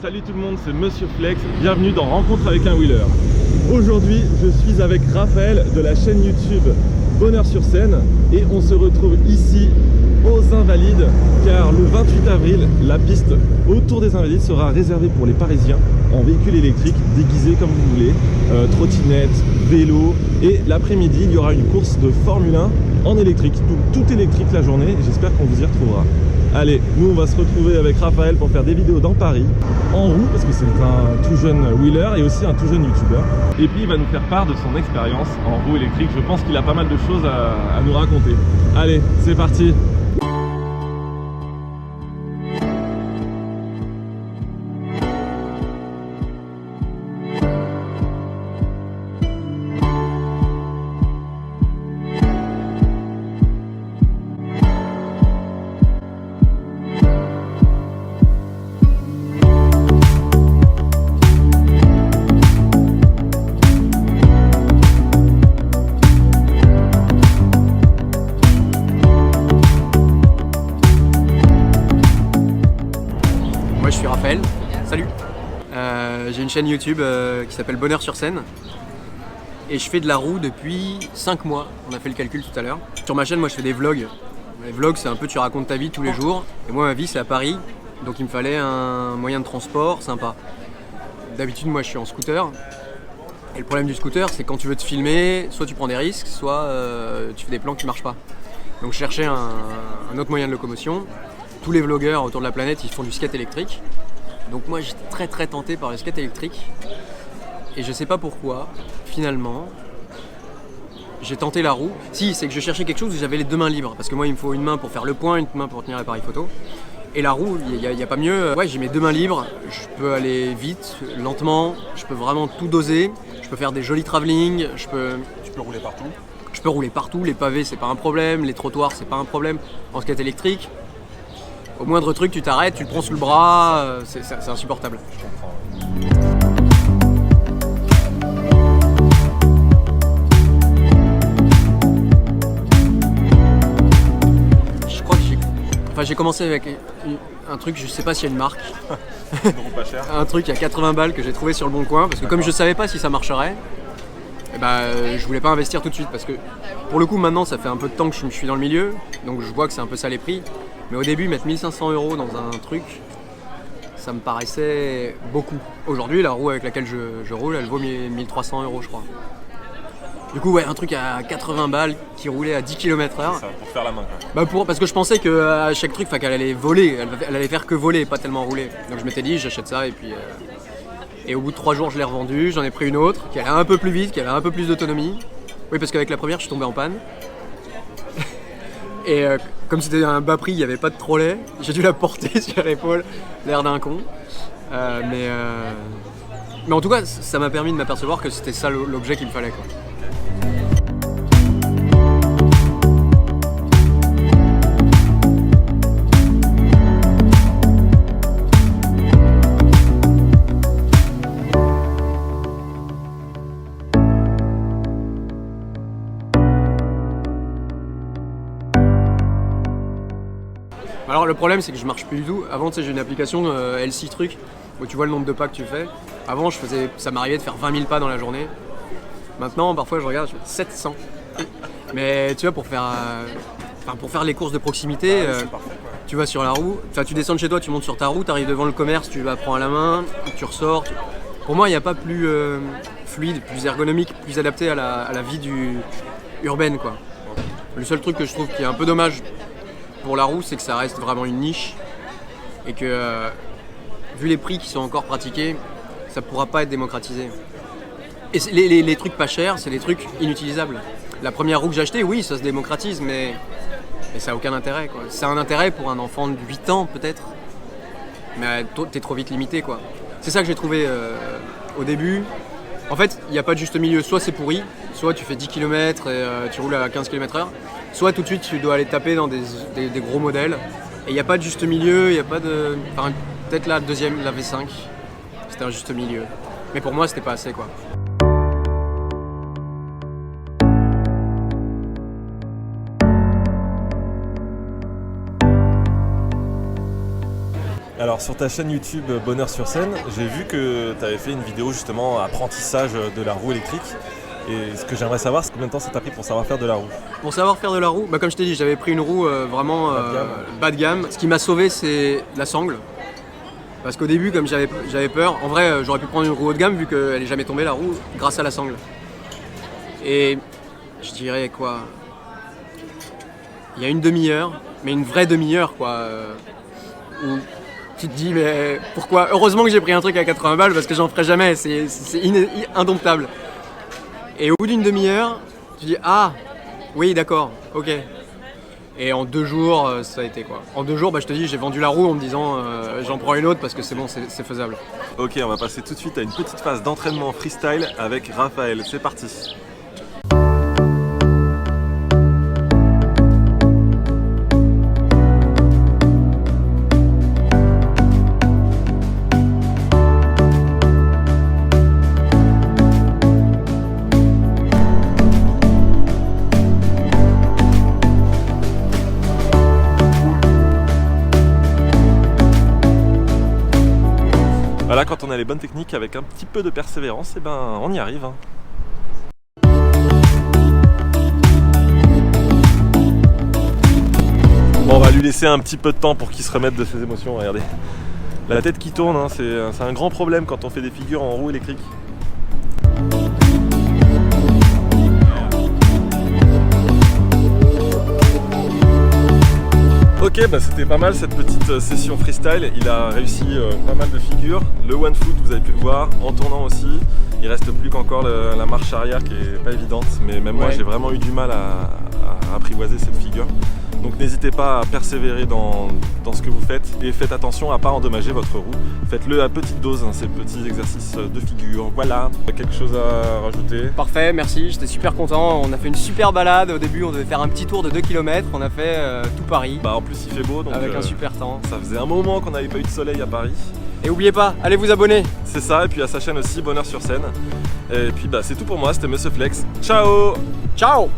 Salut tout le monde, c'est Monsieur Flex, bienvenue dans Rencontre avec un Wheeler. Aujourd'hui, je suis avec Raphaël de la chaîne YouTube Bonheur sur scène et on se retrouve ici aux Invalides car le 28 avril, la piste autour des Invalides sera réservée pour les Parisiens en véhicule électrique déguisés comme vous voulez, trottinette, vélo, et l'après-midi il y aura une course de Formule 1 en électrique, donc tout électrique la journée, j'espère qu'on vous y retrouvera. Allez, nous on va se retrouver avec Raphaël pour faire des vidéos dans Paris, en roue, parce que c'est un tout jeune wheeler et aussi un tout jeune youtubeur. Et puis il va nous faire part de son expérience en roue électrique, je pense qu'il a pas mal de choses à nous raconter. Allez, c'est parti! Moi je suis Raphaël, salut. J'ai une chaîne YouTube qui s'appelle Bonheur sur scène et je fais de la roue depuis 5 mois, on a fait le calcul tout à l'heure. Sur ma chaîne moi je fais des vlogs. Les vlogs c'est un peu tu racontes ta vie tous les jours et moi ma vie c'est à Paris donc il me fallait un moyen de transport sympa. D'habitude moi je suis en scooter et le problème du scooter c'est quand tu veux te filmer soit tu prends des risques soit tu fais des plans qui marchent pas. Donc je cherchais un autre moyen de locomotion. Tous les vlogueurs autour de la planète ils font du skate électrique. Donc moi j'étais très tenté par le skate électrique. Et je sais pas pourquoi, finalement, j'ai tenté la roue. Si, c'est que je cherchais quelque chose où j'avais les deux mains libres. Parce que moi il me faut une main pour faire le point, une main pour tenir l'appareil photo. Et la roue, il y a pas mieux. Ouais, j'ai mes deux mains libres, je peux aller vite, lentement, je peux vraiment tout doser. Je peux faire des jolis travelling, Tu peux rouler partout. je peux rouler partout, les pavés c'est pas un problème, les trottoirs c'est pas un problème. En skate électrique, au moindre truc, tu t'arrêtes, tu le prends sous le bras, c'est insupportable. Je comprends. Je crois que j'ai commencé avec un truc, je sais pas s'il y a une marque, Non, pas cher. un truc à 80 balles que j'ai trouvé sur le bon coin, parce que comme je savais pas si ça marcherait, eh ben, je voulais pas investir tout de suite, parce que pour le coup maintenant ça fait un peu de temps que je suis dans le milieu, donc je vois que c'est un peu ça les prix. Mais au début, mettre 1500 € dans un truc, ça me paraissait beaucoup. Aujourd'hui, la roue avec laquelle je roule, elle vaut 1300 € je crois. Du coup, ouais, un truc à 80 balles qui roulait à 10 km/h. Ça, pour faire la main quand même. Parce que je pensais qu'à chaque truc, qu'elle allait voler, elle allait faire que voler, pas tellement rouler. Donc je m'étais dit, j'achète ça et puis... Et au bout de 3 jours, je l'ai revendue, j'en ai pris une autre qui allait un peu plus vite, qui avait un peu plus d'autonomie. Oui, parce qu'avec la première, je suis tombé en panne. Et comme c'était un bas prix, il n'y avait pas de trolley, j'ai dû la porter sur l'épaule, l'air d'un con. Mais en tout cas, ça m'a permis de m'apercevoir que c'était ça l'objet qu'il me fallait, quoi. Alors le problème c'est que je marche plus du tout. Avant tu sais j'ai une application LC truc où tu vois le nombre de pas que tu fais. Avant ça m'arrivait de faire 20 000 pas dans la journée. Maintenant parfois je regarde, je fais 700. Mais tu vois pour faire les courses de proximité, C'est parfait, quoi. tu vas sur la roue, tu descends de chez toi, tu montes sur ta roue, tu arrives devant le commerce, tu la prends à la main, tu ressors. Pour moi il n'y a pas plus fluide, plus ergonomique, plus adapté à la vie urbaine quoi. Le seul truc que je trouve qui est un peu dommage pour la roue, c'est que ça reste vraiment une niche et que, vu les prix qui sont encore pratiqués, ça pourra pas être démocratisé. Et les trucs pas chers, c'est des trucs inutilisables. La première roue que j'ai achetée, oui, ça se démocratise, mais ça n'a aucun intérêt, quoi. C'est un intérêt pour un enfant de 8 ans, peut-être, mais t'es trop vite limité, quoi. C'est ça que j'ai trouvé au début. En fait, il n'y a pas de juste milieu. Soit c'est pourri, soit tu fais 10 km et tu roules à 15 km/h. Soit tout de suite tu dois aller taper dans des gros modèles. Et il n'y a pas de juste milieu, il n'y a pas de... Enfin, peut-être la deuxième, la V5, c'était un juste milieu. Mais pour moi, c'était pas assez, quoi. Alors Alors sur ta chaîne YouTube Bonheur sur scène, j'ai vu que tu avais fait une vidéo justement apprentissage de la roue électrique. Et ce que j'aimerais savoir, c'est combien de temps ça t'a pris pour savoir faire de la roue? Pour savoir faire de la roue, comme je t'ai dit, j'avais pris une roue vraiment bas de gamme. Ce qui m'a sauvé, c'est la sangle. Parce qu'au début, comme j'avais peur, en vrai, j'aurais pu prendre une roue haut de gamme vu qu'elle n'est jamais tombée la roue grâce à la sangle. Et je dirais quoi, il y a une demi-heure, mais une vraie demi-heure quoi, où tu te dis mais pourquoi? Heureusement que j'ai pris un truc à 80 balles parce que j'en ferai jamais, c'est indomptable. Et au bout d'une demi-heure, tu dis ah oui d'accord, ok. Et en 2 jours, ça a été quoi. En 2 jours, je te dis, j'ai vendu la roue en me disant j'en prends une autre parce que c'est bon, c'est faisable. Ok, on va passer tout de suite à une petite phase d'entraînement freestyle avec Raphaël. C'est parti. Voilà, quand on a les bonnes techniques avec un petit peu de persévérance, et ben on y arrive. Bon, on va lui laisser un petit peu de temps pour qu'il se remette de ses émotions, regardez. La tête qui tourne, hein, c'est un grand problème quand on fait des figures en roue électrique. Ok, c'était pas mal cette petite session freestyle, il a réussi pas mal de figures, le one foot vous avez pu le voir, en tournant aussi, il reste plus qu'encore la marche arrière qui est pas évidente, mais même moi j'ai vraiment eu du mal à apprivoiser cette figure. Donc n'hésitez pas à persévérer dans ce que vous faites et faites attention à ne pas endommager votre roue. Faites-le à petite dose, hein, ces petits exercices de figure. Voilà, quelque chose à rajouter? Parfait, merci, j'étais super content. On a fait une super balade. Au début, on devait faire un petit tour de 2 km. On a fait tout Paris. En plus, il fait beau. Donc, avec un super temps. Ça faisait un moment qu'on n'avait pas eu de soleil à Paris. Et n'oubliez pas, allez vous abonner. C'est ça, et puis à sa chaîne aussi, Bonheur sur scène. Et puis c'est tout pour moi, c'était Monsieur Flex. Ciao! Ciao!